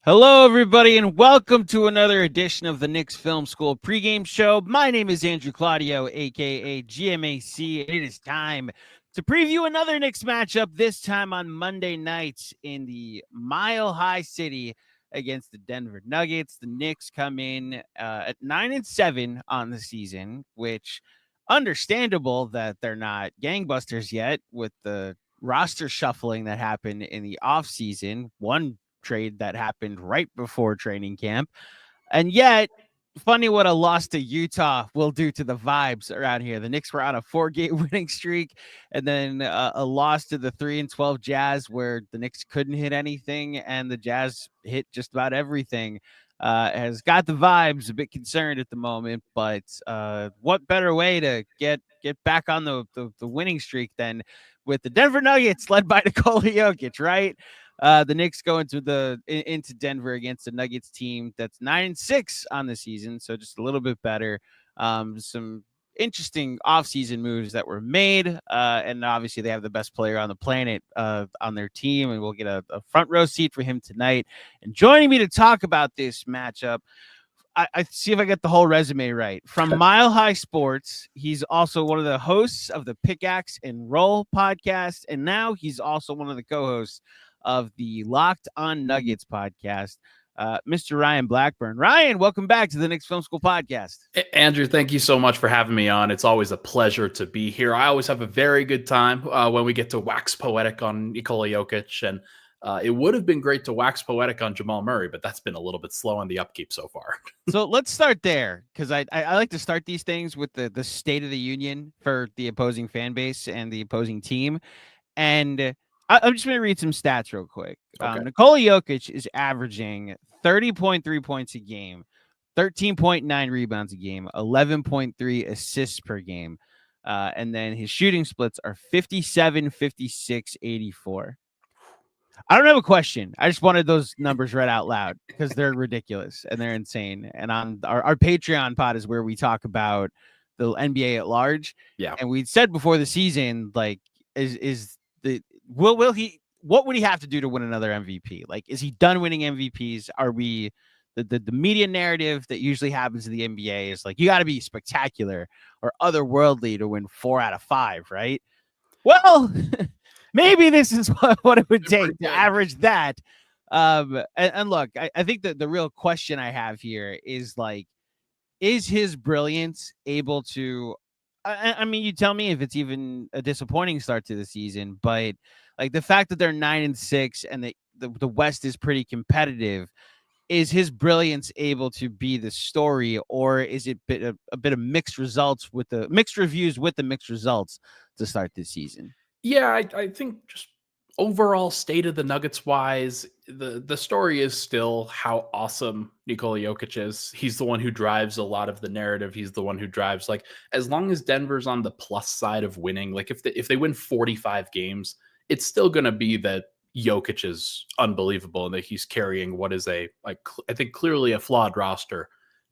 Hello, everybody, and welcome to another edition of the Knicks Film School Pregame Show. My name is Andrew Claudio, a.k.a. GMAC, and it is time to preview another Knicks matchup, this time on Monday nights in the Mile High City against the Denver Nuggets. The Knicks come in at 9-7 on the season, which understandable that they're not gangbusters yet with the roster shuffling that happened in the offseason. One trade that happened right before training camp. And yet, funny what a loss to Utah will do to the vibes around here. The Knicks were on a 4-game winning streak, and then a loss to the 3-12 Jazz, where the Knicks couldn't hit anything, and the Jazz hit just about everything. Has got the vibes a bit concerned at the moment, but what better way to get back on the winning streak than with the Denver Nuggets led by Nikola Jokic, right? The Knicks go into Denver against a Nuggets team that's 9-6 on the season, so just a little bit better. Some interesting offseason moves that were made, and obviously they have the best player on the planet on their team, and we'll get a front row seat for him tonight. And joining me to talk about this matchup, I see if I get the whole resume right. From Mile High Sports, he's also one of the hosts of the Pickaxe and Roll podcast, and now he's also one of the co-hosts of the Locked On Nuggets podcast, Mr. Ryan Blackburn. Ryan, welcome back to the Knicks Film School Podcast. Andrew, thank you so much for having me on. It's always a pleasure to be here. I always have a very good time when we get to wax poetic on Nikola Jokic, and it would have been great to wax poetic on Jamal Murray, but that's been a little bit slow on the upkeep so far. So let's start there, because I like to start these things with the State of the Union for the opposing fan base and the opposing team. And I'm just going to read some stats real quick. Okay. Nikola Jokic is averaging 30.3 points a game, 13.9 rebounds a game, 11.3 assists per game. And then his shooting splits are 57, 56, 84. I don't have a question. I just wanted those numbers read out loud because they're ridiculous and they're insane. And on our Patreon pod is where we talk about the NBA at large. Yeah. And we said before the season, like, what would he have to do to win another MVP? Like, is he done winning MVPs? Are we the media narrative that usually happens in the NBA is like, you got to be spectacular or otherworldly to win 4 out of 5, right? Well, maybe this is what it would take to average that. And look, I think that the real question I have here is, like, is his brilliance able to, I mean, you tell me if it's even a disappointing start to the season, but like the fact that they're 9-6 and the West is pretty competitive, is his brilliance able to be the story, or is it a bit of mixed results with the mixed reviews with the mixed results to start this season? Yeah, I think just overall state of the Nuggets wise, the story is still how awesome Nikola Jokic is. He's the one who drives a lot of the narrative. He's the one who drives, like, as long as Denver's on the plus side of winning, like if they win 45 games, it's still going to be that Jokic is unbelievable and that he's carrying what is I think clearly a flawed roster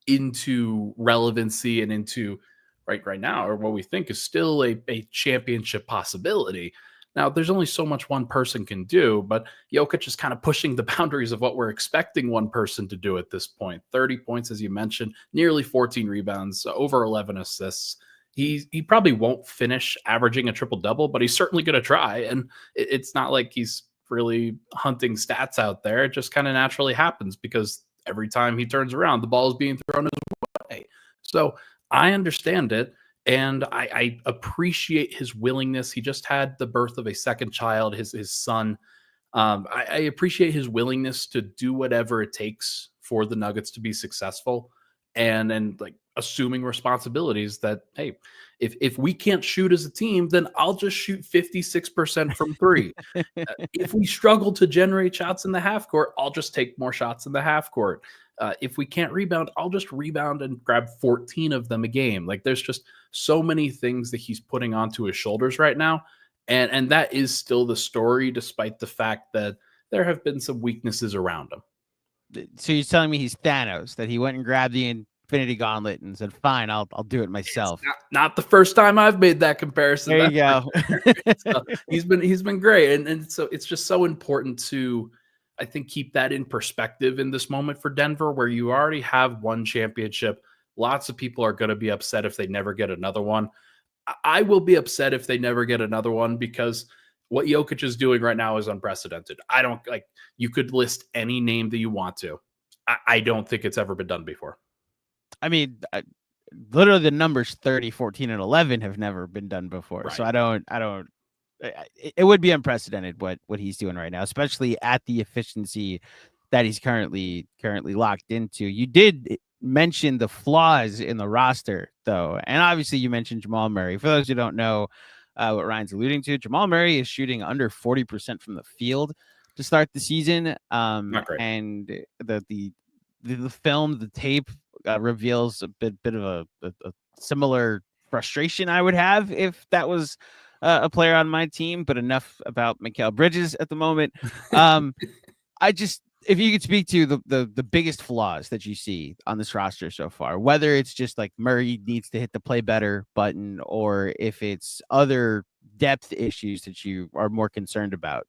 into relevancy and into right now, or what we think is still a championship possibility. Now, there's only so much one person can do, but Jokic is kind of pushing the boundaries of what we're expecting one person to do at this point. 30 points, as you mentioned, nearly 14 rebounds, over 11 assists. He probably won't finish averaging a triple-double, but he's certainly going to try. And it's not like he's really hunting stats out there. It just kind of naturally happens because every time he turns around, the ball is being thrown his way. So I understand it. And I appreciate his willingness. He just had the birth of a second child, his son. I appreciate his willingness to do whatever it takes for the Nuggets to be successful, and like assuming responsibilities that, hey, if we can't shoot as a team, then I'll just shoot 56% from 3. If we struggle to generate shots in the half court, I'll just take more shots in the half court. If we can't rebound, I'll just rebound and grab 14 of them a game. Like, there's just so many things that he's putting onto his shoulders right now. And that is still the story, despite the fact that there have been some weaknesses around him. So you're telling me he's Thanos, that he went and grabbed the Infinity Gauntlet and said, fine, I'll do it myself. Not the first time I've made that comparison. There you go. So he's been great. And so it's just so important to, I think keep that in perspective in this moment for Denver, where you already have one championship. Lots of people are going to be upset if they never get another one. I will be upset if they never get another one, because what Jokic is doing right now is unprecedented. I don't like, you could list any name that you want to. I don't think it's ever been done before. I mean, literally the numbers 30, 14, and 11 have never been done before. Right. So I don't, it would be unprecedented what he's doing right now, especially at the efficiency that he's currently locked into. You did mention the flaws in the roster, though, and obviously you mentioned Jamal Murray. For those who don't know what Ryan's alluding to, Jamal Murray is shooting under 40% from the field to start the season. Not great. And the film, the tape reveals a bit of a similar frustration I would have if that was a player on my team. But enough about Mikal Bridges at the moment. If you could speak to the biggest flaws that you see on this roster so far, whether it's just like Murray needs to hit the play better button, or if it's other depth issues that you are more concerned about.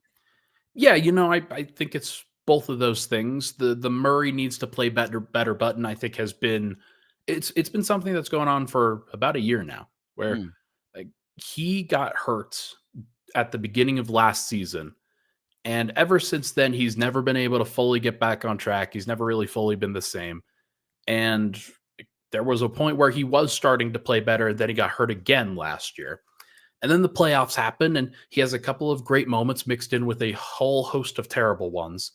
Yeah, I think it's both of those things. The Murray needs to play better button, I think, has been it's been something that's going on for about a year now, where like he got hurt at the beginning of last season. And ever since then, he's never been able to fully get back on track. He's never really fully been the same. And there was a point where he was starting to play better, and then he got hurt again last year. And then the playoffs happened, and he has a couple of great moments mixed in with a whole host of terrible ones,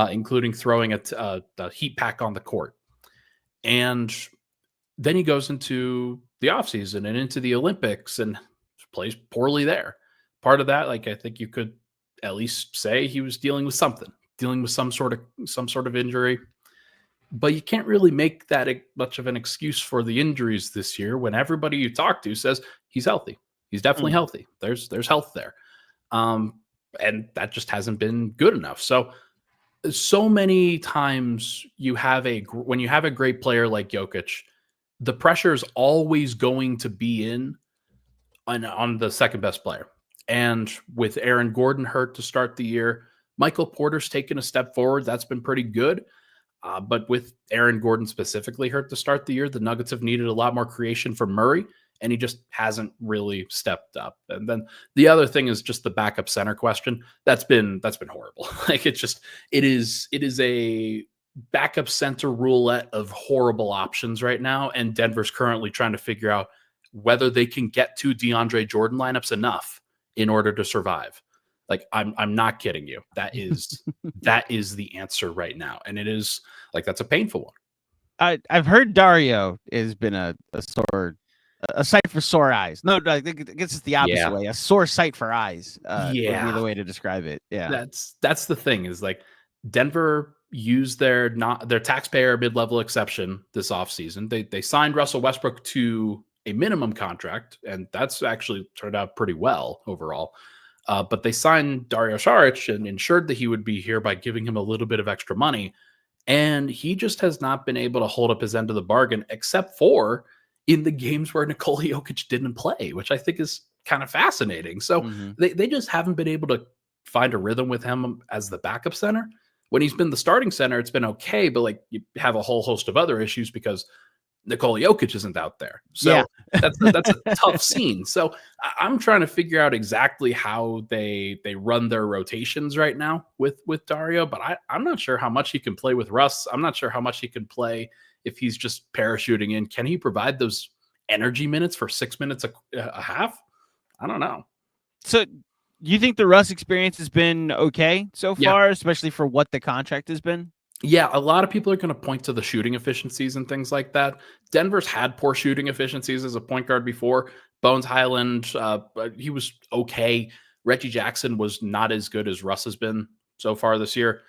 including throwing a heat pack on the court. And then he goes into the offseason and into the Olympics and plays poorly there. Part of that, like, I think you could at least say he was dealing with some sort of injury, but you can't really make that much of an excuse for the injuries this year when everybody you talk to says he's healthy. He's definitely healthy. There's health there. And that just hasn't been good enough. So many times when you have a great player like Jokic, the pressure is always going to be on the second best player. And with Aaron Gordon hurt to start the year, Michael Porter's taken a step forward. That's been pretty good. But with Aaron Gordon specifically hurt to start the year, the Nuggets have needed a lot more creation from Murray, and he just hasn't really stepped up. And then the other thing is just the backup center question. That's been horrible. Like it is a backup center roulette of horrible options right now. And Denver's currently trying to figure out whether they can get to DeAndre Jordan lineups enough in order to survive. Like I'm not kidding you. That is the answer right now. And it is like, that's a painful one. I've heard Dario has been a sight for sore eyes. No, I think it's the opposite way. A sore sight for eyes. Would be the way to describe it. Yeah. That's the thing, is like Denver used their taxpayer mid-level exception this offseason. They signed Russell Westbrook to a minimum contract, and that's actually turned out pretty well overall. But they signed Dario Saric and ensured that he would be here by giving him a little bit of extra money. And he just has not been able to hold up his end of the bargain, except for in the games where Nikola Jokic didn't play, which I think is kind of fascinating. So they just haven't been able to find a rhythm with him as the backup center. When he's been the starting center, it's been okay, but like you have a whole host of other issues because Nikola Jokic isn't out there. So that's a tough scene. So I'm trying to figure out exactly how they run their rotations right now with Dario, but I'm not sure how much he can play with Russ. I'm not sure how much he can play if he's just parachuting in. Can he provide those energy minutes for 6 minutes a half? I don't know. So you think the Russ experience has been okay so far, especially for what the contract has been? Yeah, a lot of people are going to point to the shooting efficiencies and things like that. Denver's had poor shooting efficiencies as a point guard before. Bones Highland, he was okay. Reggie Jackson was not as good as Russ has been so far this year.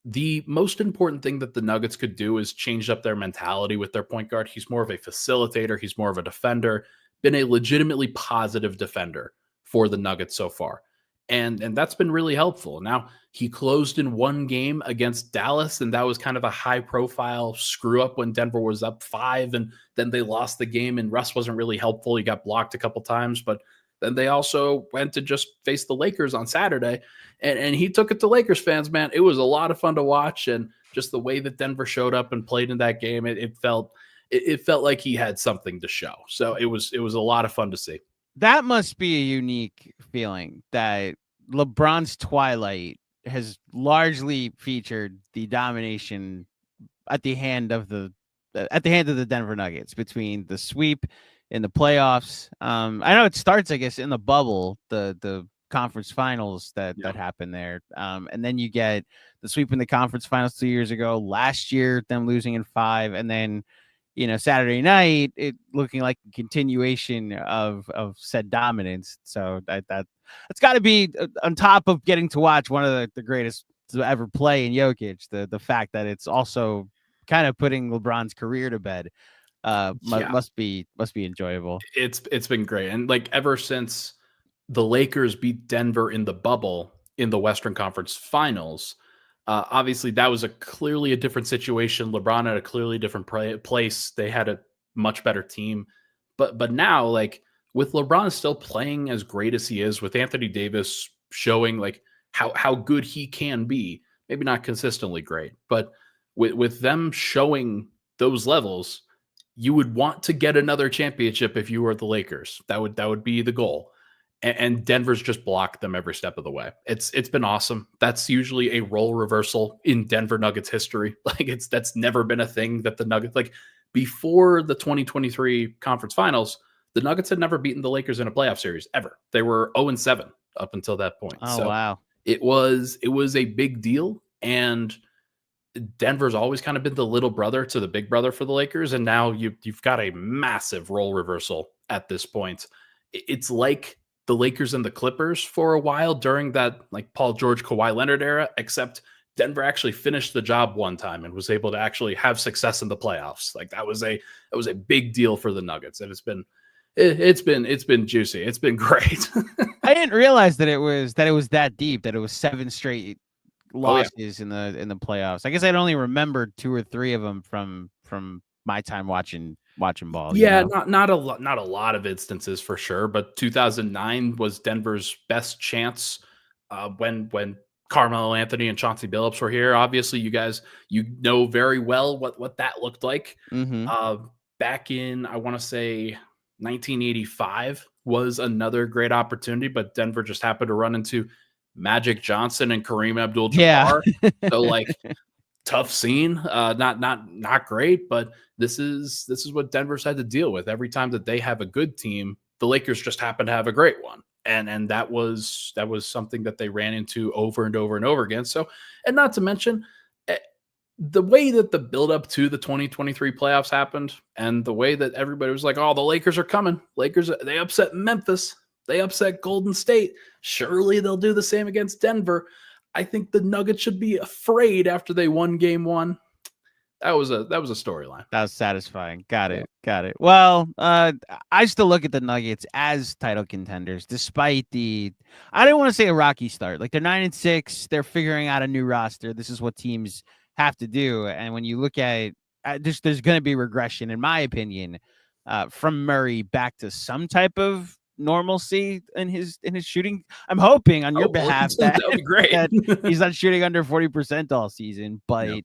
The most important thing that the Nuggets could do is change up their mentality with their point guard. He's more of a facilitator. He's more of a defender, been a legitimately positive defender for the Nuggets so far. And that's been really helpful. Now, he closed in one game against Dallas, and that was kind of a high-profile screw-up when Denver was up 5, and then they lost the game, and Russ wasn't really helpful. He got blocked a couple times, but then they also went to just face the Lakers on Saturday. And he took it to Lakers fans, man. It was a lot of fun to watch. And just the way that Denver showed up and played in that game, it felt like he had something to show. So it was a lot of fun to see. That must be a unique feeling that LeBron's twilight has largely featured the domination at the hand of the Denver Nuggets between the sweep in the playoffs. I know it starts, I guess, in the bubble, the conference finals that happened there. And then you get the sweep in the conference finals 2 years ago, last year, them losing in 5. And then, Saturday night, it looking like a continuation of said dominance. So that's got to be on top of getting to watch one of the greatest to ever play in Jokic. The fact that it's also kind of putting LeBron's career to bed must be enjoyable. It's been great. And like ever since the Lakers beat Denver in the bubble in the Western Conference Finals, obviously that was clearly a different situation. LeBron had a clearly different place. They had a much better team. But now, like with LeBron still playing as great as he is, with Anthony Davis showing like how good he can be, maybe not consistently great, but with them showing those levels, you would want to get another championship if you were the Lakers. That would be the goal. And Denver's just blocked them every step of the way. It's been awesome. That's usually a role reversal in Denver Nuggets history. Like that's never been a thing that the Nuggets, like before the 2023 conference finals, the Nuggets had never beaten the Lakers in a playoff series ever. They were 0-7 up until that point. Oh, wow. It was a big deal. And Denver's always kind of been the little brother to the big brother for the Lakers. And now you've got a massive role reversal at this point. It's like the Lakers and the Clippers for a while during that like Paul George, Kawhi Leonard era, except Denver actually finished the job one time and was able to actually have success in the playoffs. Like that was a big deal for the Nuggets. And it's been juicy. It's been great. I didn't realize that it was that deep, that it was 7 straight losses in the playoffs. I guess I'd only remembered 2 or 3 of them from my time watching ball. Yeah, not a lot of instances for sure, but 2009 was Denver's best chance when Carmelo Anthony and Chauncey Billups were here. Obviously, you guys know very well what that looked like. Mm-hmm. Back in, I want to say 1985 was another great opportunity, but Denver just happened to run into Magic Johnson and Kareem Abdul-Jabbar. Yeah. So like tough scene, not great, but this is what Denver's had to deal with every time that they have a good team. The Lakers just happen to have a great one, and that was something that they ran into over and over and over again. So, and not to mention the way that the buildup to the 2023 playoffs happened, and the way that everybody was like, "Oh, the Lakers are coming." Lakers, they upset Memphis, they upset Golden State. Surely they'll do the same against Denver. I think the Nuggets should be afraid after they won Game 1. That was a storyline. That was satisfying. Got it. Well, I still look at the Nuggets as title contenders, despite I don't want to say a rocky start. Like they're 9-6. They're figuring out a new roster. This is what teams have to do. And when you look at there's going to be regression, in my opinion, from Murray back to some type of normalcy in his shooting. I'm hoping on your behalf that would be great. that he's not shooting under 40% all season, but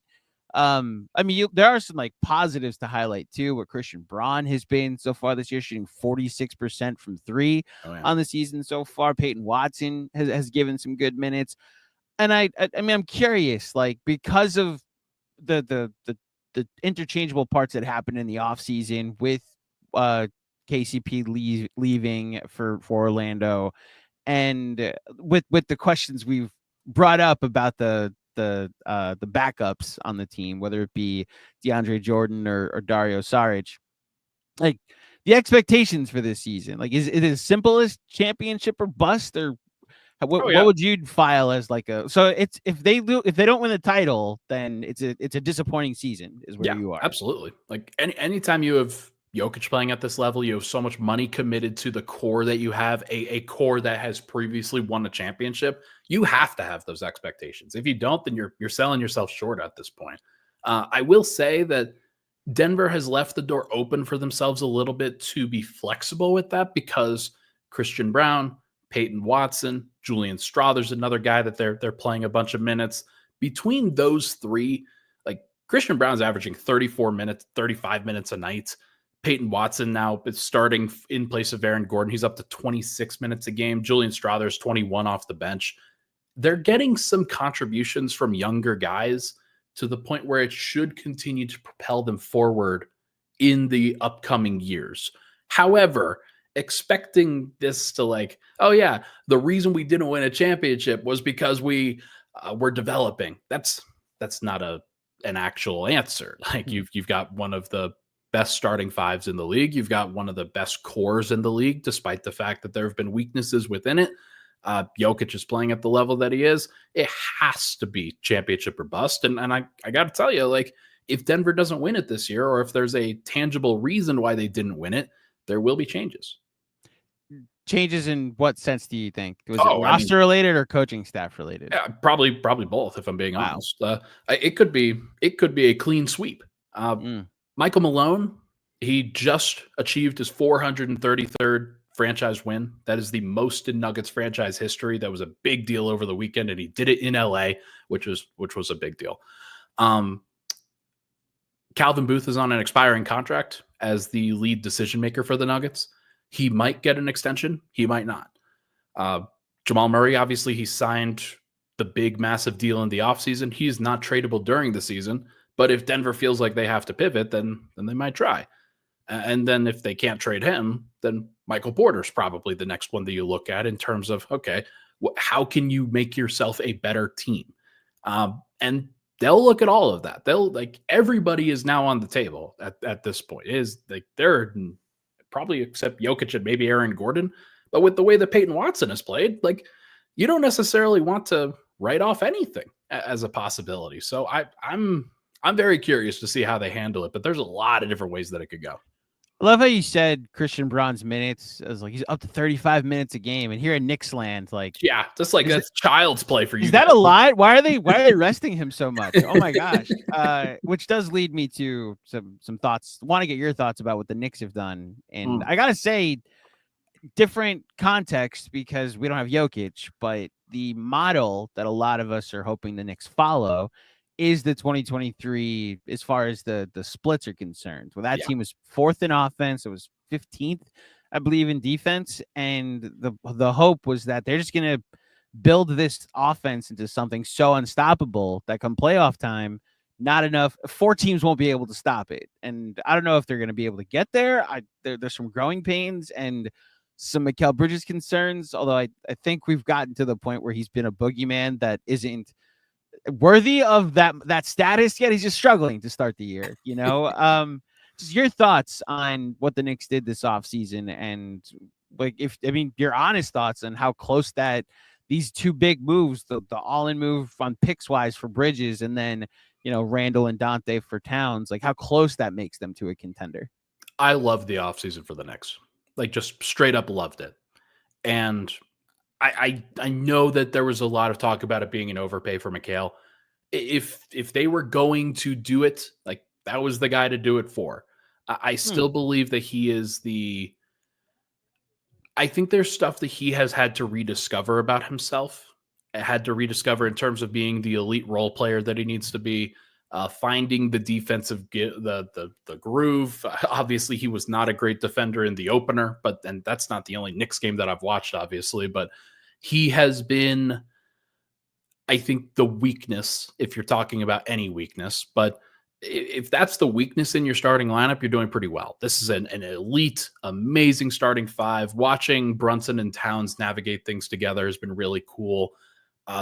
I mean, there are some like positives to highlight too. What Christian Braun has been so far this year, shooting 46% from 3 on the season so far. Peyton Watson has given some good minutes, and I mean, I'm curious, like because of the interchangeable parts that happened in the offseason with KCP leaving for Orlando, and with the questions we've brought up about the backups on the team, whether it be DeAndre Jordan or Dario Saric, like the expectations for this season, like is it as simple as championship or bust, or what would you file as like so it's if they don't win the title, then it's a disappointing season is where you are. Absolutely. Like anytime you have Jokic playing at this level, you have so much money committed to the core that you have, a core that has previously won a championship. You have to have those expectations. If you don't, then you're selling yourself short at this point. I will say that Denver has left the door open for themselves a little bit to be flexible with that, because Christian Brown, Peyton Watson, Julian Strother's another guy that they're playing a bunch of minutes. Between those three, like Christian Brown's averaging 34 minutes, 35 minutes a night. Peyton Watson now is starting in place of Aaron Gordon. He's up to 26 minutes a game. Julian Strother's 21 off the bench. They're getting some contributions from younger guys to the point where it should continue to propel them forward in the upcoming years. However, expecting this to like, oh yeah, the reason we didn't win a championship was because we were developing. That's not an actual answer. Like you've got one of the best starting fives in the league. You've got one of the best cores in the league, despite the fact that there have been weaknesses within it. Jokic is playing at the level that he is. It has to be championship or bust. And I got to tell you, like, if Denver doesn't win it this year, or if there's a tangible reason why they didn't win it, there will be changes. Changes in what sense do you think? Was it roster related or coaching staff related? Yeah, probably both, if I'm being honest. It could be a clean sweep. Michael Malone, he just achieved his 433rd franchise win. That is the most in Nuggets franchise history. That was a big deal over the weekend, and he did it in LA, which was a big deal. Calvin Booth is on an expiring contract as the lead decision maker for the Nuggets. He might get an extension. He might not. Jamal Murray, obviously, he signed the big, massive deal in the offseason. He's not tradable during the season. But if Denver feels like they have to pivot, then they might try. And then if they can't trade him, then Michael Porter's probably the next one that you look at in terms of, okay, how can you make yourself a better team? And they'll look at all of that. They'll like everybody is now on the table at this point. It is like they're probably except Jokic and maybe Aaron Gordon. But with the way that Peyton Watson has played, like you don't necessarily want to write off anything as a possibility. So I'm very curious to see how they handle it, but there's a lot of different ways that it could go. I love how you said Christian Braun's minutes. I was like, he's up to 35 minutes a game, and here in Knicks land, like, yeah, just like that's child's play for you. Is that a lie? Why are they resting him so much? Oh my gosh! Which does lead me to some thoughts. Want to get your thoughts about what the Knicks have done, and I gotta say, different context because we don't have Jokic, but the model that a lot of us are hoping the Knicks follow is the 2023 as far as the splits are concerned. Well, that team was 4th in offense. It was 15th, I believe, in defense. And the hope was that they're just going to build this offense into something so unstoppable that come playoff time, not enough. 4 teams won't be able to stop it. And I don't know if they're going to be able to get there. There's some growing pains and some Mikal Bridges concerns, although I think we've gotten to the point where he's been a boogeyman that isn't worthy of that status yet. He's just struggling to start the year, you know. Just your thoughts on what the Knicks did this offseason, and like your honest thoughts on how close that these 2 big moves, the all-in move on picks wise for Bridges, and then Randall and Dante for Towns, like how close that makes them to a contender. I love the offseason for the Knicks, like just straight up loved it. And I know that there was a lot of talk about it being an overpay for Mikal. If they were going to do it, like that was the guy to do it for. I still believe that he is I think there's stuff that he has had to rediscover about himself. Had to rediscover in terms of being the elite role player that he needs to be, finding the defensive the groove. Obviously, he was not a great defender in the opener, and that's not the only Knicks game that I've watched, obviously, but he has been, I think, the weakness, if you're talking about any weakness. But if that's the weakness in your starting lineup, you're doing pretty well. This is an elite, amazing starting 5. Watching Brunson and Towns navigate things together has been really cool.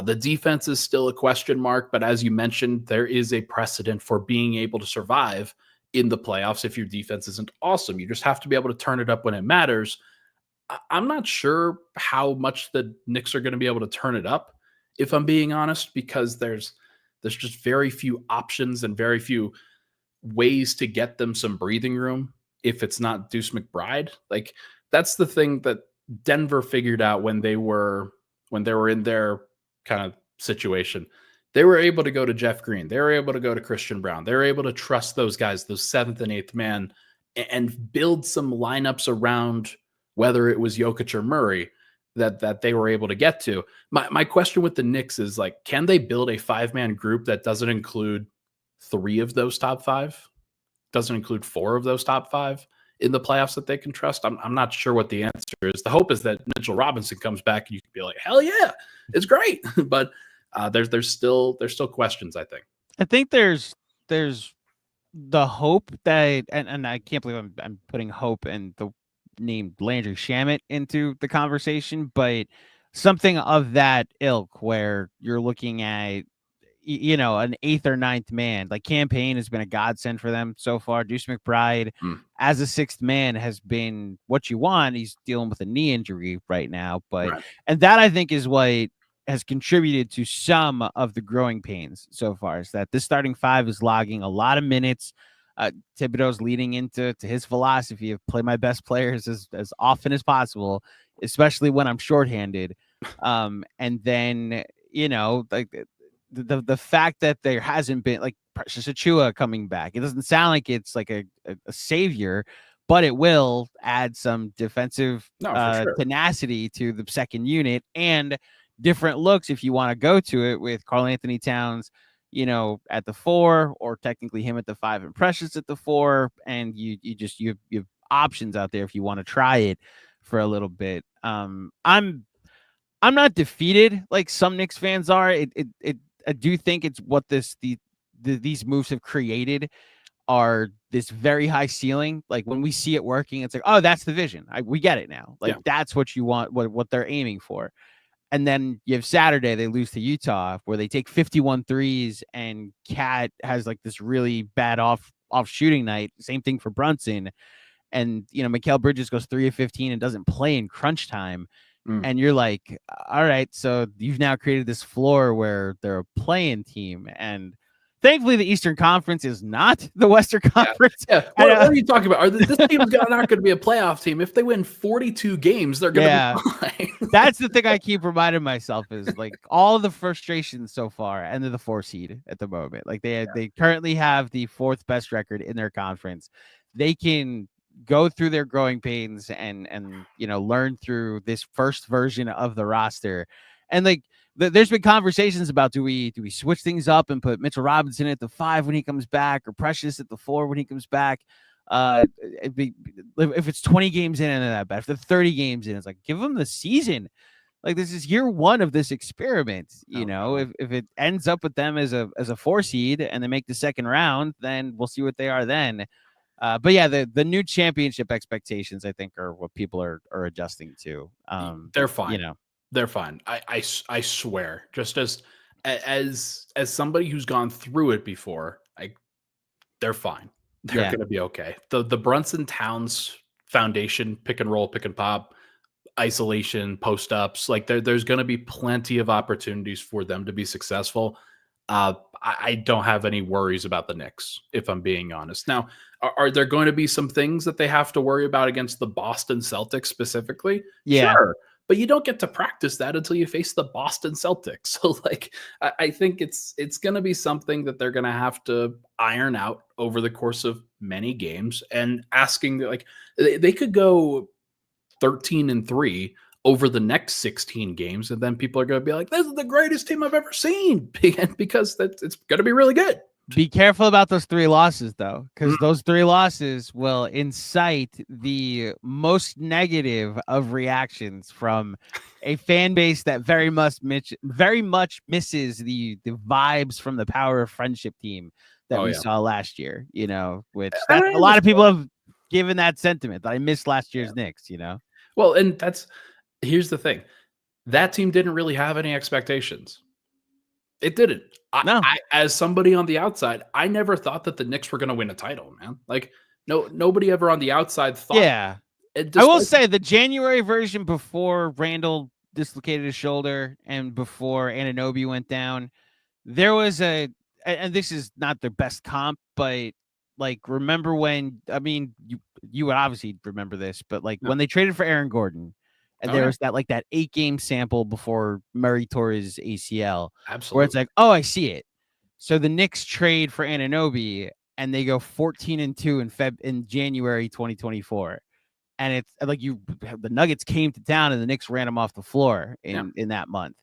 The defense is still a question mark, but as you mentioned, there is a precedent for being able to survive in the playoffs if your defense isn't awesome. You just have to be able to turn it up when it matters. I'm not sure how much the Knicks are going to be able to turn it up, if I'm being honest, because there's just very few options and very few ways to get them some breathing room if it's not Deuce McBride. Like that's the thing that Denver figured out when they were in their kind of situation. They were able to go to Jeff Green. They were able to go to Christian Brown. They were able to trust those guys, those 7th and 8th man, and build some lineups around whether it was Jokic or Murray, that they were able to get to. My question with the Knicks is like, can they build a 5-man group that doesn't include 3 of those top 5, doesn't include 4 of those top 5 in the playoffs that they can trust? I'm not sure what the answer is. The hope is that Mitchell Robinson comes back and you can be like, hell yeah, it's great. But there's still questions, I think. I think there's the hope that, and I can't believe I'm putting hope and the name Landry Shamet into the conversation, but something of that ilk where you're looking at, an 8th or 9th man. Like Campaign has been a godsend for them so far. Deuce McBride as a 6th man has been what you want. He's dealing with a knee injury right now, but and that I think is what has contributed to some of the growing pains so far, is that this starting 5 is logging a lot of minutes. Thibodeau's leading into his philosophy of play my best players as often as possible, especially when I'm shorthanded. And then, like the fact that there hasn't been like Precious Achiuwa coming back. It doesn't sound like it's like a savior, but it will add some defensive tenacity to the second unit and different looks if you want to go to it with Karl-Anthony Towns, at the 4, or technically him at the 5 and Precious at the 4. And you have options out there if you want to try it for a little bit. I'm not defeated like some Knicks fans are. I do think it's what these moves have created are this very high ceiling. Like when we see it working, it's like, oh, that's the vision. We get it now. Like that's what you want, what they're aiming for. And then you have Saturday, they lose to Utah, where they take 51 threes, and Cat has like this really bad off shooting night. Same thing for Brunson. And, Mikal Bridges goes 3 of 15 and doesn't play in crunch time. And you're like, all right, so you've now created this floor where they're a play-in team. And thankfully, the Eastern Conference is not the Western Conference. Yeah. What are you talking about? This team's not going to be a playoff team. If they win 42 games, they're going to be fine. That's the thing I keep reminding myself is like all the frustrations so far, and they're the 4 seed at the moment. Like they currently have the 4th best record in their conference. They can go through their growing pains and learn through this first version of the roster. And like there's been conversations about do we switch things up and put Mitchell Robinson at the 5 when he comes back, or Precious at the 4 when he comes back. If it's 20 games in, and that bad. If they're 30 games in, it's like give them the season. Like this is year 1 of this experiment. If it ends up with them as a 4 seed and they make the second round, then we'll see what they are then. But yeah, the new championship expectations, I think, are what people are adjusting to. They're fine. They're fine. I swear, just as somebody who's gone through it before, they're fine. They're going to be okay. The Brunson Towns foundation, pick and roll, pick and pop, isolation, post ups, like there's going to be plenty of opportunities for them to be successful. I don't have any worries about the Knicks, if I'm being honest. Now, are there going to be some things that they have to worry about against the Boston Celtics specifically? Yeah. Sure. But you don't get to practice that until you face the Boston Celtics. So, like, I think it's going to be something that they're going to have to iron out over the course of many games, and asking, like, they could go 13-3 over the next 16 games, and then people are going to be like, this is the greatest team I've ever seen, because it's going to be really good. Be careful about those 3 losses, though, because those 3 losses will incite the most negative of reactions from a fan base that very much misses the vibes from the Power of Friendship team that we saw last year, which a lot of people have given that sentiment that I missed last year's Knicks, Well, and here's the thing. That team didn't really have any expectations. It didn't. No. I, as somebody on the outside, I never thought that the Knicks were going to win a title, man. Like, nobody ever on the outside thought. Yeah. I will say the January version, before Randall dislocated his shoulder and before Anunoby went down, there was and this is not their best comp, but like, remember when, you would obviously remember this, but like when they traded for Aaron Gordon, and there was that 8-game sample before Murray tore his ACL. Absolutely. Where it's like, oh, I see it. So the Knicks trade for Anunoby, and they go 14-2 in January 2024. And it's like the Nuggets came to town and the Knicks ran them off the floor Yeah. in that month.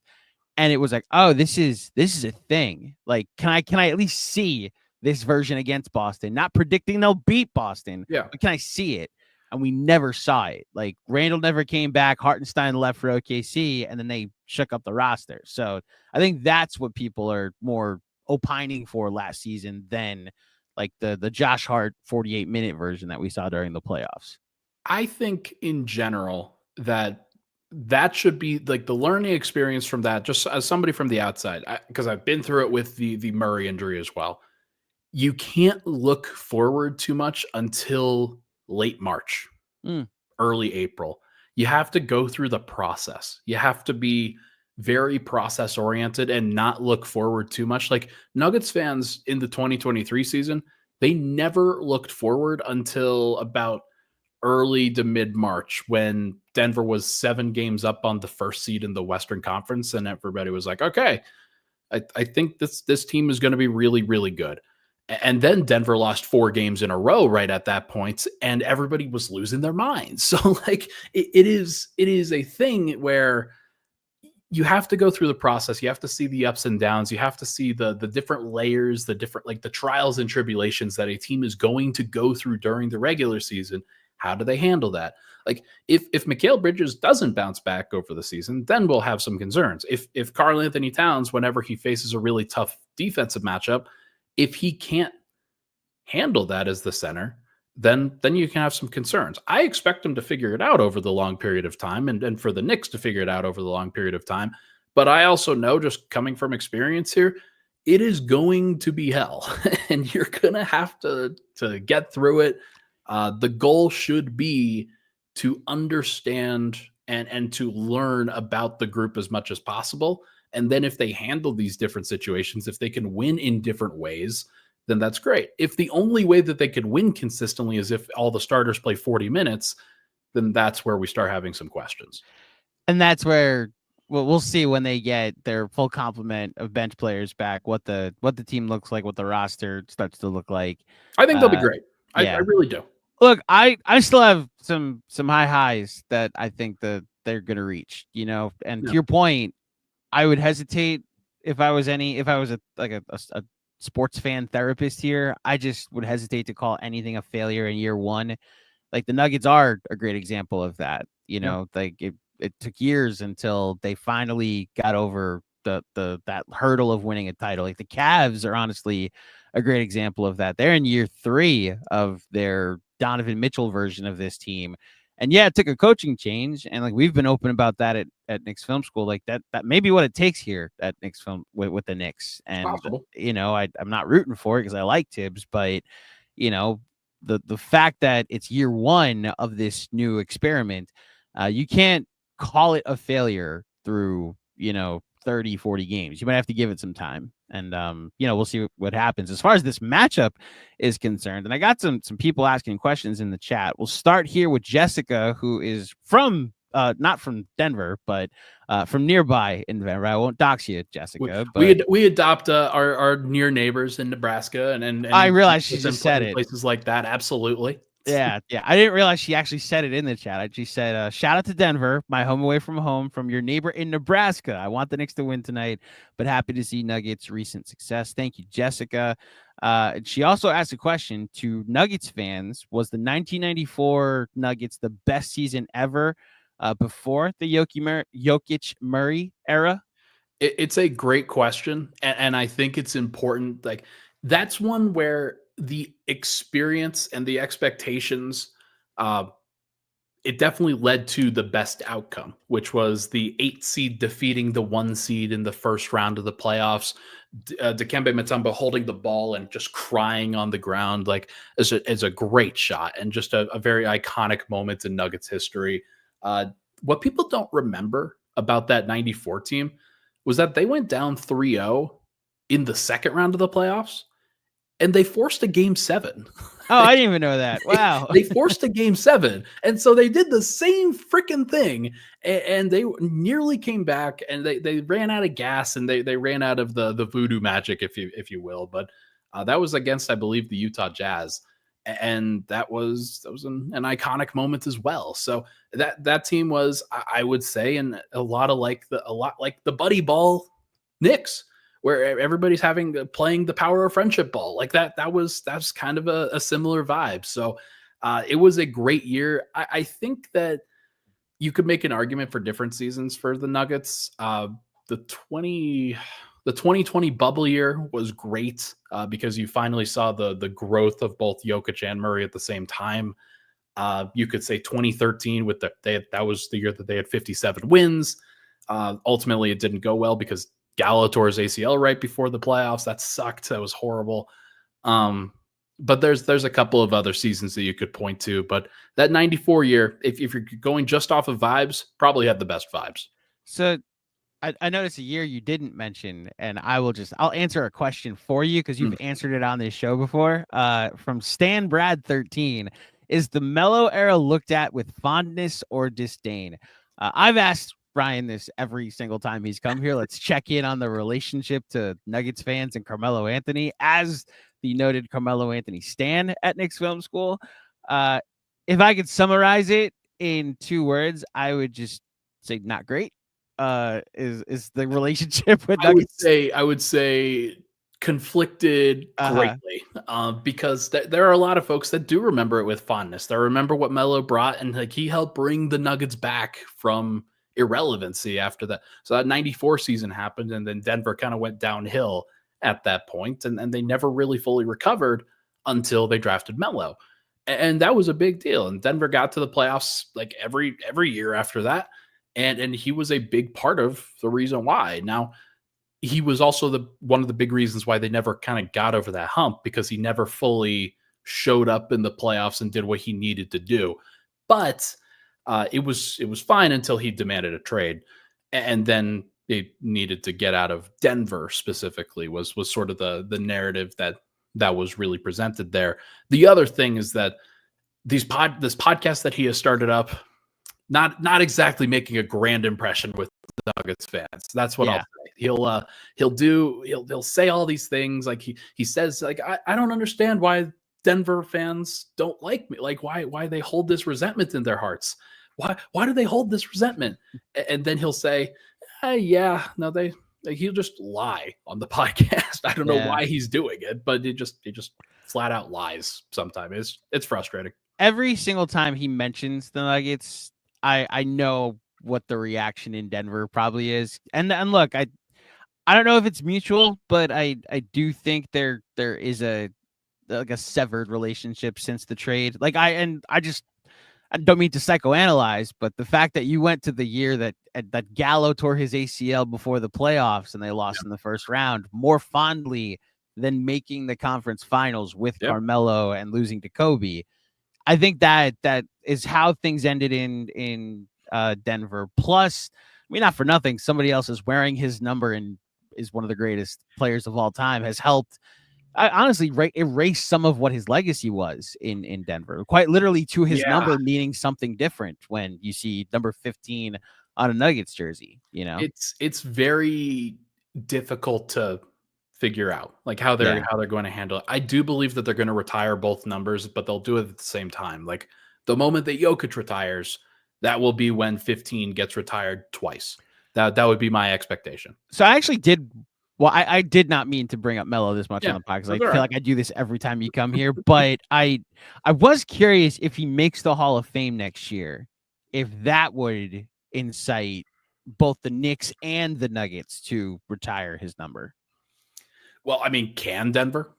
And it was like, oh, this is a thing. Like, can I at least see this version against Boston? Not predicting they'll beat Boston, Yeah. but can I see it? And we never saw it. Like, Randall never came back. Hartenstein left for OKC, and then they shook up the roster. So I think that's what people are more opining for last season than like the Josh Hart 48-minute version that we saw during the playoffs. I think in general that should be like the learning experience from that, just as somebody from the outside, because I've been through it with the Murray injury as well. You can't look forward too much until late March, early April. You have to go through the process. You have to be very process oriented and not look forward too much. Like Nuggets fans in the 2023 season, they never looked forward until about early to mid-March when Denver was 7 games up on the first seed in the Western Conference, and everybody was like, okay, I think this team is going to be really, really good. And then Denver lost 4 games in a row right at that point, and everybody was losing their minds. So like it is a thing where you have to go through the process. You have to see the ups and downs. You have to see the different layers, the different, like the trials and tribulations that a team is going to go through during the regular season. How do they handle that? Like if Mikal Bridges doesn't bounce back over the season, then we'll have some concerns. If Karl Anthony Towns, whenever he faces a really tough defensive matchup, if he can't handle that as the center, then you can have some concerns. I expect him to figure it out over the long period of time and for the Knicks to figure it out over the long period of time. But I also know, just coming from experience here, it is going to be hell and you're going to have to get through it. The goal should be to understand and to learn about the group as much as possible. And then if they handle these different situations, if they can win in different ways, then that's great. If the only way that they could win consistently is if all the starters play 40 minutes, then that's where we start having some questions. And that's where we'll see when they get their full complement of bench players back, what the team looks like, what the roster starts to look like. I think they'll be great. Yeah. I really do. Look, I still have some high highs that I think that they're going to reach, and to your point, I would hesitate if I was a sports fan therapist here. I just would hesitate to call anything a failure in year one. Like the Nuggets are a great example of that. Like it took years until they finally got over that hurdle of winning a title. Like the Cavs are honestly a great example of that. They're in year 3 of their Donovan Mitchell version of this team. And yeah, it took a coaching change. And like we've been open about that at Knicks Film School. Like that may be what it takes here at Knicks Film with the Knicks. And I'm not rooting for it because I like Tibbs, but the fact that it's year 1 of this new experiment, you can't call it a failure through 30, 40 games. You might have to give it some time. And, we'll see what happens as far as this matchup is concerned. And I got some people asking questions in the chat. We'll start here with Jessica, who is from, not from Denver, but from nearby in Denver. I won't dox you, Jessica. We adopt our near neighbors in Nebraska. And I realize she just said it. Places like that. Absolutely. Yeah. I didn't realize she actually said it in the chat. She said, shout out to Denver, my home away from home, from your neighbor in Nebraska. I want the Knicks to win tonight, but happy to see Nuggets' recent success. Thank you, Jessica. She also asked a question to Nuggets fans. Was the 1994 Nuggets the best season ever before the Jokic-Murray era? It's a great question. And I think it's important. Like that's one where the experience and the expectations, it definitely led to the best outcome, which was the 8 seed defeating the 1 seed in the first round of the playoffs. Dikembe Mutombo holding the ball and just crying on the ground, like is a great shot and just a very iconic moment in Nuggets history. What people don't remember about that 94 team was that they went down 3-0 in the second round of the playoffs. And they forced a game 7. Oh, I didn't even know that. Wow. They forced a game 7. And so they did the same freaking thing. And they nearly came back and they ran out of gas and they ran out of the voodoo magic, if you will. But that was against, I believe, the Utah Jazz. And that was an iconic moment as well. So that team was, I would say, and a lot like the buddy ball Knicks, where everybody's playing the power of friendship ball like that. That's kind of a similar vibe. So it was a great year. I think that you could make an argument for different seasons for the Nuggets. The 2020 bubble year was great because you finally saw the growth of both Jokic and Murray at the same time. You could say 2013 that was the year that they had 57 wins. Ultimately, it didn't go well because Gallo tore his ACL right before the playoffs. That sucked. That was horrible. But there's a couple of other seasons that you could point to. But that 94 year, if you're going just off of vibes, probably had the best vibes. So I noticed a year you didn't mention, and I'll answer a question for you because you've answered it on this show before. From Stan Brad 13, is the Melo era looked at with fondness or disdain? I've asked Brian this every single time he's come here. Let's check in on the relationship to Nuggets fans and Carmelo Anthony as the noted Carmelo Anthony stan at Knicks Film School. If I could summarize it in 2 words, I would just say not great. Is the relationship with Nuggets? I would say conflicted greatly because there are a lot of folks that do remember it with fondness. They remember what Melo brought, and like he helped bring the Nuggets back from irrelevancy after that. So that 94 season happened, and then Denver kind of went downhill at that point, and they never really fully recovered until they drafted Melo. And that was a big deal. And Denver got to the playoffs like every year after that. And he was a big part of the reason why. Now, he was also one of the big reasons why they never kind of got over that hump, because he never fully showed up in the playoffs and did what he needed to do. But it was fine until he demanded a trade. And then they needed to get out of Denver specifically was sort of the narrative that was really presented there. The other thing is that this podcast that he has started up, not exactly making a grand impression with the Nuggets fans. That's what I'll say. He'll say all these things. Like he says, like, I don't understand why Denver fans don't like me. Like why they hold this resentment in their hearts. Why do they hold this resentment? And then he'll say, he'll just lie on the podcast. I don't know why he's doing it, but he just flat out lies sometimes. It's frustrating. Every single time he mentions the Nuggets, I know what the reaction in Denver probably is. And look, I don't know if it's mutual, but I do think there is a severed relationship since the trade. Like I don't mean to psychoanalyze, but the fact that you went to the year that Gallo tore his ACL before the playoffs and they lost in the first round more fondly than making the conference finals with Carmelo and losing to Kobe. I think that is how things ended in Denver. Plus, I mean, not for nothing, somebody else is wearing his number and is one of the greatest players of all time, has helped honestly erase some of what his legacy was in Denver, quite literally to his number meaning something different when you see number 15 on a Nuggets jersey. You know, it's very difficult to figure out like how they're going to handle it. I do believe that they're going to retire both numbers, but they'll do it at the same time. Like the moment that Jokic retires, that will be when 15 gets retired twice. That would be my expectation. So I actually did. Well, I did not mean to bring up Melo this much on the podcast. I feel like I do this every time you come here, but I was curious if he makes the Hall of Fame next year, if that would incite both the Knicks and the Nuggets to retire his number. Well, I mean, can Denver?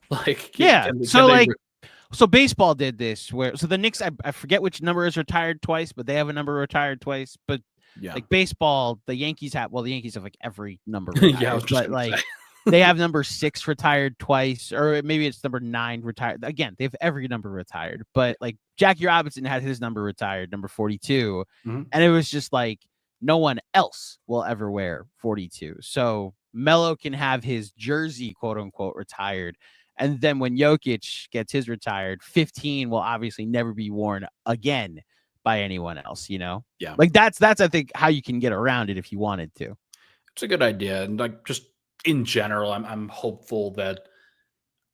So baseball did this so the Knicks, I forget which number is retired twice, but they have a number retired twice. But like baseball, the Yankees have like every number retired, but like they have number 6 retired twice, or maybe it's number 9 retired. Again, they have every number retired, but like Jackie Robinson had his number retired, number 42. And it was just like, no one else will ever wear 42. So Melo can have his jersey, quote unquote, retired. And then when Jokic gets his retired, 15 will obviously never be worn again by anyone else, you know? Yeah. Like that's I think how you can get around it if you wanted to. It's a good idea. And like just in general, I'm hopeful that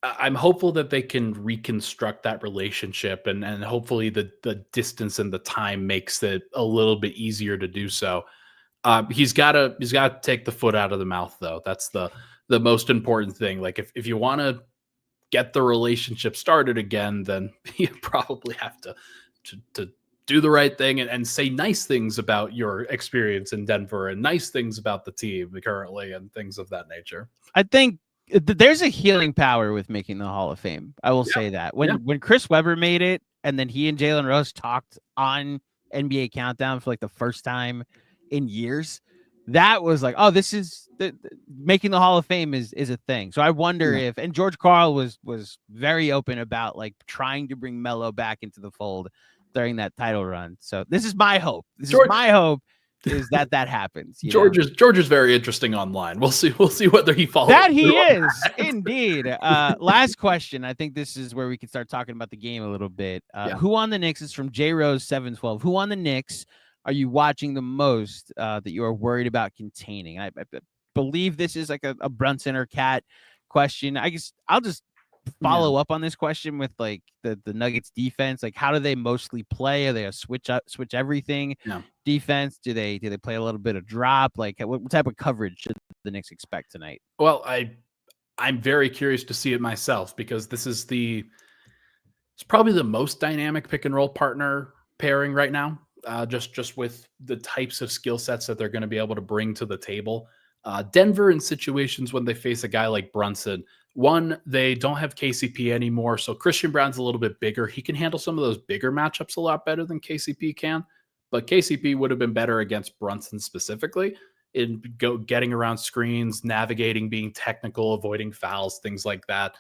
I'm hopeful that they can reconstruct that relationship, and hopefully the distance and the time makes it a little bit easier to do so. He's got to take the foot out of the mouth, though. That's the most important thing. Like if you want to get the relationship started again, then you probably have to do the right thing and say nice things about your experience in Denver and nice things about the team currently and things of that nature. I think there's a healing power with making the Hall of Fame. I will say that when Chris Webber made it, and then he and Jalen Rose talked on NBA Countdown for like the first time in years, that was like, oh, this is making the Hall of Fame is a thing. So I wonder if, and George Karl was very open about like trying to bring Melo back into the fold during that title run. So this is my hope. Is that happens. George is very interesting online. We'll see whether he follows. That he is indeed. Last question. I think this is where we can start talking about the game a little bit. Who on the Knicks is from J Rose 712. Who on the Knicks are you watching the most that you are worried about containing? I believe this is like a Brunson or Cat question. I guess I'll just follow up on this question with like the Nuggets defense. Like, how do they mostly play? Are they a switch everything defense? Do they play a little bit of drop? Like, what type of coverage should the Knicks expect tonight? Well, I'm very curious to see it myself, because this is it's probably the most dynamic pick and roll partner pairing right now. Just with the types of skill sets that they're going to be able to bring to the table. Denver, in situations when they face a guy like Brunson, one, they don't have KCP anymore, so Christian Brown's a little bit bigger. He can handle some of those bigger matchups a lot better than KCP can, but KCP would have been better against Brunson specifically in getting around screens, navigating, being technical, avoiding fouls, things like that.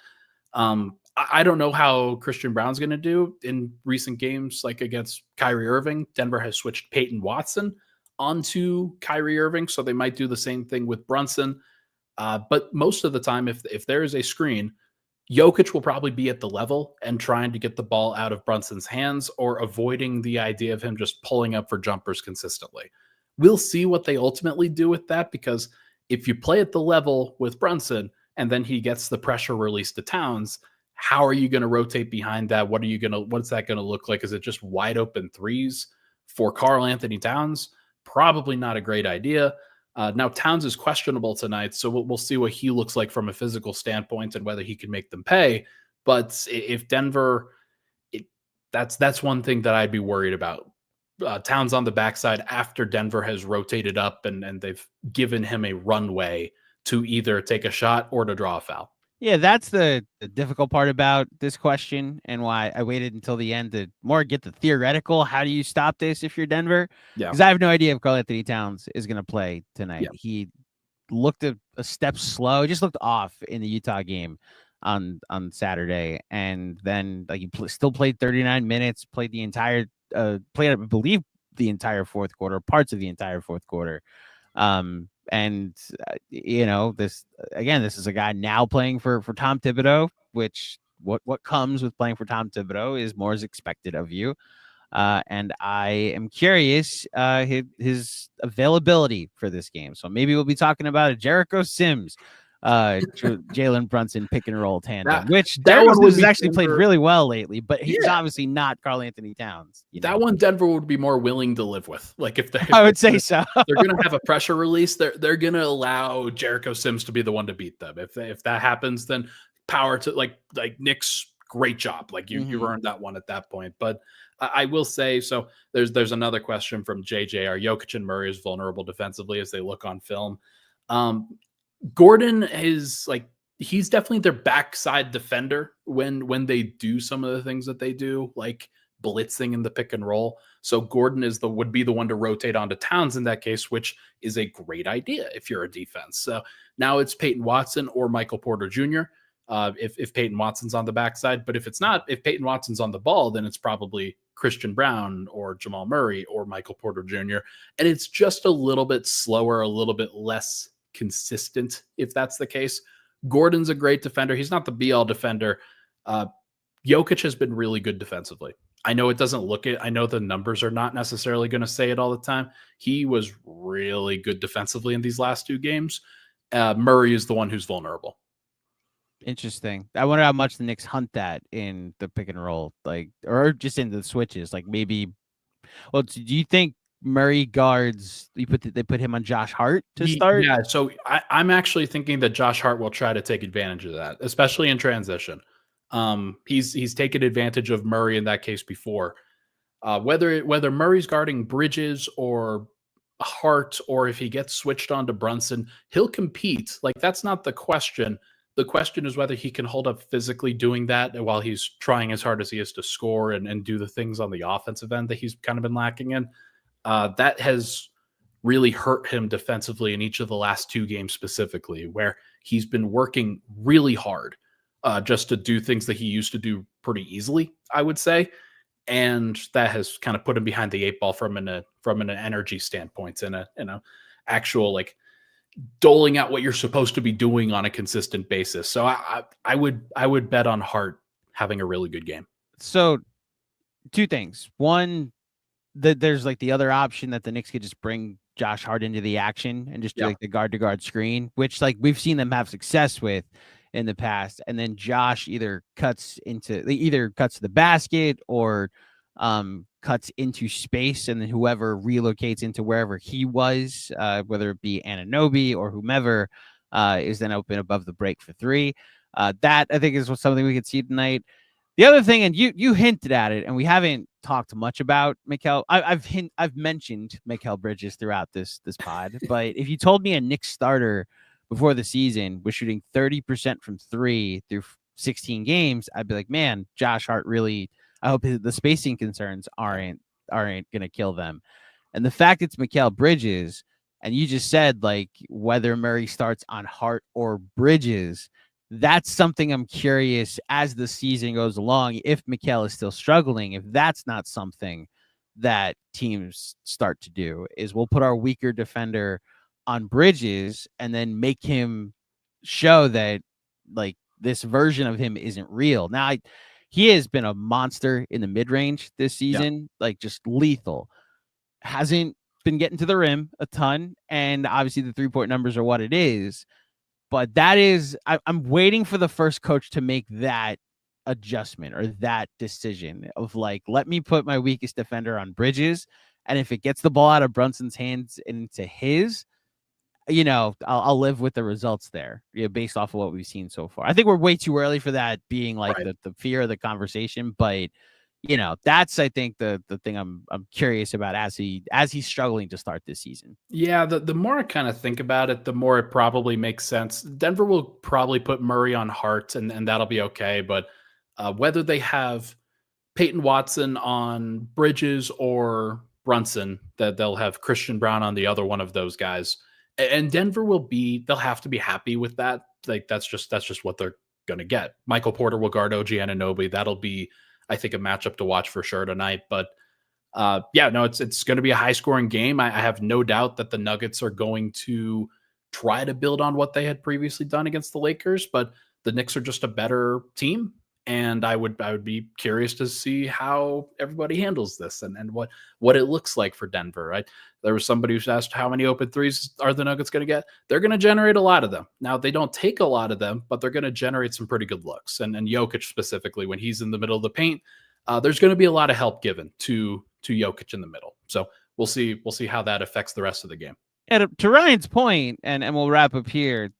I don't know how Christian Brown's going to do in recent games, like against Kyrie Irving. Denver has switched Peyton Watson onto Kyrie Irving, so they might do the same thing with Brunson. But most of the time, if there is a screen, Jokic will probably be at the level and trying to get the ball out of Brunson's hands, or avoiding the idea of him just pulling up for jumpers consistently. We'll see what they ultimately do with that, because if you play at the level with Brunson and then he gets the pressure released to Towns, how are you going to rotate behind that? What's that going to look like? Is it just wide open threes for Karl Anthony Towns? Probably not a great idea. Now Towns is questionable tonight, so we'll see what he looks like from a physical standpoint and whether he can make them pay. But if Denver, that's one thing that I'd be worried about. Towns on the backside after Denver has rotated up and they've given him a runway to either take a shot or to draw a foul. Yeah, that's the difficult part about this question, and why I waited until the end to more get the theoretical. How do you stop this if you're Denver? Because I have no idea if Karl Anthony Towns is going to play tonight. Yeah. He looked a step slow, just looked off in the Utah game on Saturday, and then like he still played 39 minutes, played the entire I believe the entire fourth quarter, parts of the entire fourth quarter. And this is a guy now playing for Tom Thibodeau, which what comes with playing for Tom Thibodeau is more is expected of you. And I am curious his availability for this game. So maybe we'll be talking about a Jericho Sims, Jalen Brunson pick and roll tandem, which Jericho Sims has actually played really well lately, but he's obviously not Karl Anthony Towns. That one Denver would be more willing to live with. Like I would say so. They're going to have a pressure release. They're going to allow Jericho Sims to be the one to beat them. If that happens, then power to like Knicks. Great job. Like you earned that one at that point. But I will say, so there's another question from JJ. Are Jokic and Murray as vulnerable defensively as they look on film? Gordon is he's definitely their backside defender when they do some of the things that they do, like blitzing in the pick and roll. So Gordon would be the one to rotate onto Towns in that case, which is a great idea if you're a defense. So now it's Peyton Watson or Michael Porter Jr. If Peyton Watson's on the backside, but if Peyton Watson's on the ball, then it's probably Christian Brown or Jamal Murray or Michael Porter Jr. And it's just a little bit slower, a little bit less consistent if that's the case. Gordon's a great defender. He's not the be-all defender. Jokic has been really good defensively. I know it doesn't look it. I know the numbers are not necessarily going to say it all the time. He was really good defensively in these last two games. Murray is the one who's vulnerable. Interesting. I wonder how much the Knicks hunt that in the pick and roll, like, or just in the switches. Like maybe. Well, do you think Murray guards? They put him on Josh Hart to start. Yeah, so I'm actually thinking that Josh Hart will try to take advantage of that, especially in transition. He's taken advantage of Murray in that case before. Whether Murray's guarding Bridges or Hart, or if he gets switched on to Brunson, he'll compete. Like, that's not the question. The question is whether he can hold up physically doing that while he's trying as hard as he is to score and do the things on the offensive end that he's kind of been lacking in. That has really hurt him defensively in each of the last 2 games specifically, where he's been working really hard just to do things that he used to do pretty easily, I would say. And that has kind of put him behind the 8 ball from an energy standpoint and a actual, like, doling out what you're supposed to be doing on a consistent basis. So I would bet on Hart having a really good game. So 2 things. One, that there's like the other option that the Knicks could just bring Josh Hart into the action and just do like the guard to guard screen, which like we've seen them have success with in the past. And then Josh either cuts to the basket or cuts into space, and then whoever relocates into wherever he was, whether it be Anunoby or whomever, is then open above the break for 3. That I think is something we could see tonight. The other thing, and you hinted at it, and we haven't talked much about Mikal. I've mentioned Mikal Bridges throughout this pod, but if you told me a Knicks starter before the season was shooting 30% from 3 through 16 games, I'd be like, man, Josh Hart really. I hope the spacing concerns aren't going to kill them. And the fact it's Mikal Bridges, and you just said like whether Murray starts on Hart or Bridges. That's something I'm curious as the season goes along. If Mikal is still struggling, if that's not something that teams start to do, is we'll put our weaker defender on Bridges and then make him show that like this version of him isn't real. Now, he has been a monster in the mid range this season, like just lethal. Hasn't been getting to the rim a ton, and obviously the 3-point numbers are what it is. But that is, I'm waiting for the first coach to make that adjustment or that decision of like, let me put my weakest defender on Bridges. And if it gets the ball out of Brunson's hands into his, I'll live with the results there, based off of what we've seen so far. I think we're way too early for that being like the fear of the conversation, but that's, I think, the thing I'm curious about as he's struggling to start this season. Yeah, the more I kind of think about it, the more it probably makes sense. Denver will probably put Murray on Hart, and that'll be okay. But whether they have Peyton Watson on Bridges or Brunson, that they'll have Christian Brown on the other one of those guys. And Denver they'll have to be happy with that. Like that's just what they're gonna get. Michael Porter will guard OG Anunoby. That'll be, I think, a matchup to watch for sure tonight. But it's going to be a high scoring game. I have no doubt that the Nuggets are going to try to build on what they had previously done against the Lakers, but the Knicks are just a better team. And I would be curious to see how everybody handles this and what it looks like for Denver. Right? There was somebody who asked how many open threes are the Nuggets going to get. They're going to generate a lot of them. Now, they don't take a lot of them, but they're going to generate some pretty good looks. And Jokic specifically, when he's in the middle of the paint, there's going to be a lot of help given to Jokic in the middle. So we'll see how that affects the rest of the game. And to Ryan's point, and we'll wrap up here.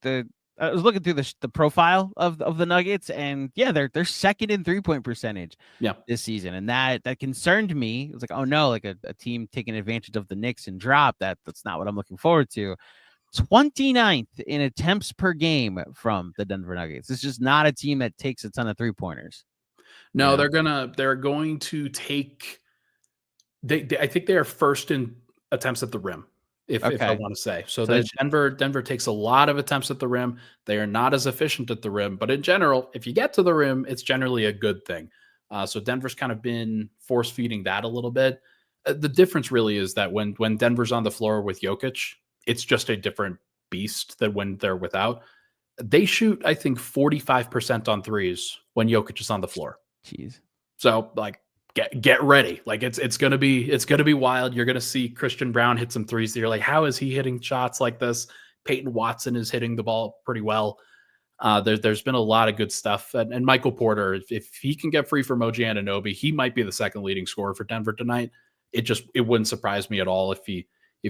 I was looking through the profile of the Nuggets, and they're second in 3-point percentage this season, and that concerned me. It was like, oh no, like a team taking advantage of the Knicks and drop. That's not what I'm looking forward to. 29th in attempts per game from the Denver Nuggets. It's just not a team that takes a ton of 3-pointers. No, they're going to take. I think they are first in attempts at the rim. If I want to say so, Denver takes a lot of attempts at the rim. They are not as efficient at the rim, but in general, if you get to the rim, it's generally a good thing. So Denver's kind of been force feeding that a little bit. The difference really is that when Denver's on the floor with Jokic, it's just a different beast than when they're without. They shoot, I think, 45% on threes when Jokic is on the floor. Jeez. So like. Get ready. Like it's gonna be wild. You're gonna see Christian Brown hit some threes. You're like, how is he hitting shots like this? Peyton Watson is hitting the ball pretty well. There's been a lot of good stuff. And Michael Porter, if he can get free from OG Anunoby, he might be the second leading scorer for Denver tonight. It wouldn't surprise me at all if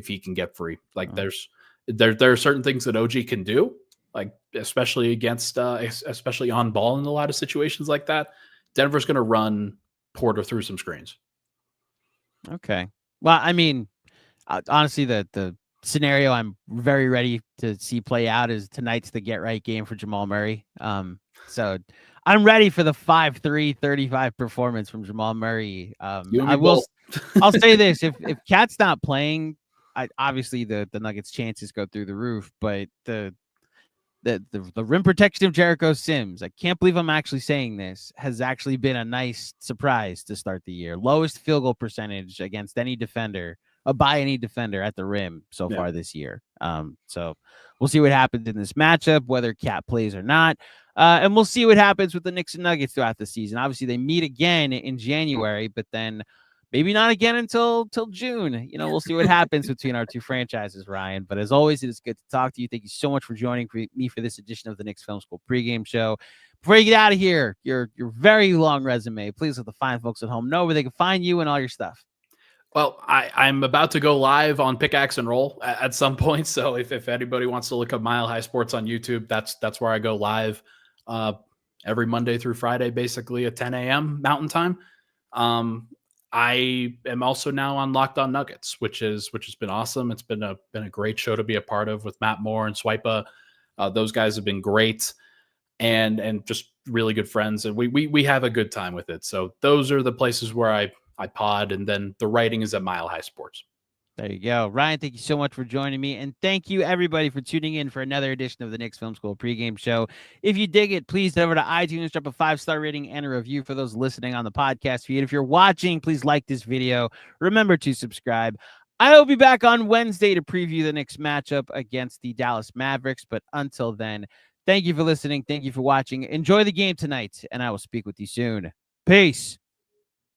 he can get free. Like there are certain things that OG can do, like especially against especially on ball in a lot of situations like that. Denver's going to run Porter through some screens. Okay. Well, I mean, honestly, the scenario I'm very ready to see play out is tonight's the get right game for Jamal Murray. So I'm ready for the 5-3 35 performance from Jamal Murray. I'll say this, if Cat's not playing, obviously the Nuggets chances go through the roof, but the rim protection of Jericho Sims, I can't believe I'm actually saying this, has actually been a nice surprise to start the year. Lowest field goal percentage against any defender, by any defender at the rim so far this year. So we'll see what happens in this matchup, whether Cat plays or not. And we'll see what happens with the Knicks and Nuggets throughout the season. Obviously, they meet again in January, but then maybe not again until June. We'll see what happens between our two franchises, Ryan. But as always, it is good to talk to you. Thank you so much for joining me for this edition of the Knicks Film School pregame show. Before you get out of here, your very long resume, please let the fine folks at home know where they can find you and all your stuff. Well, I'm about to go live on Pickaxe and Roll at some point. So if anybody wants to look up Mile High Sports on YouTube, that's where I go live every Monday through Friday, basically at 10 a.m. Mountain Time. I am also now on Locked On Nuggets, which has been awesome. It's been a great show to be a part of with Matt Moore and Swipa. Those guys have been great and just really good friends. And we have a good time with it. So those are the places where I pod, and then the writing is at Mile High Sports. There you go. Ryan, thank you so much for joining me. And thank you, everybody, for tuning in for another edition of the Knicks Film School pregame show. If you dig it, please head over to iTunes, drop a 5-star rating and a review for those listening on the podcast feed. If you're watching, please like this video. Remember to subscribe. I will be back on Wednesday to preview the Knicks matchup against the Dallas Mavericks. But until then, thank you for listening. Thank you for watching. Enjoy the game tonight, and I will speak with you soon. Peace.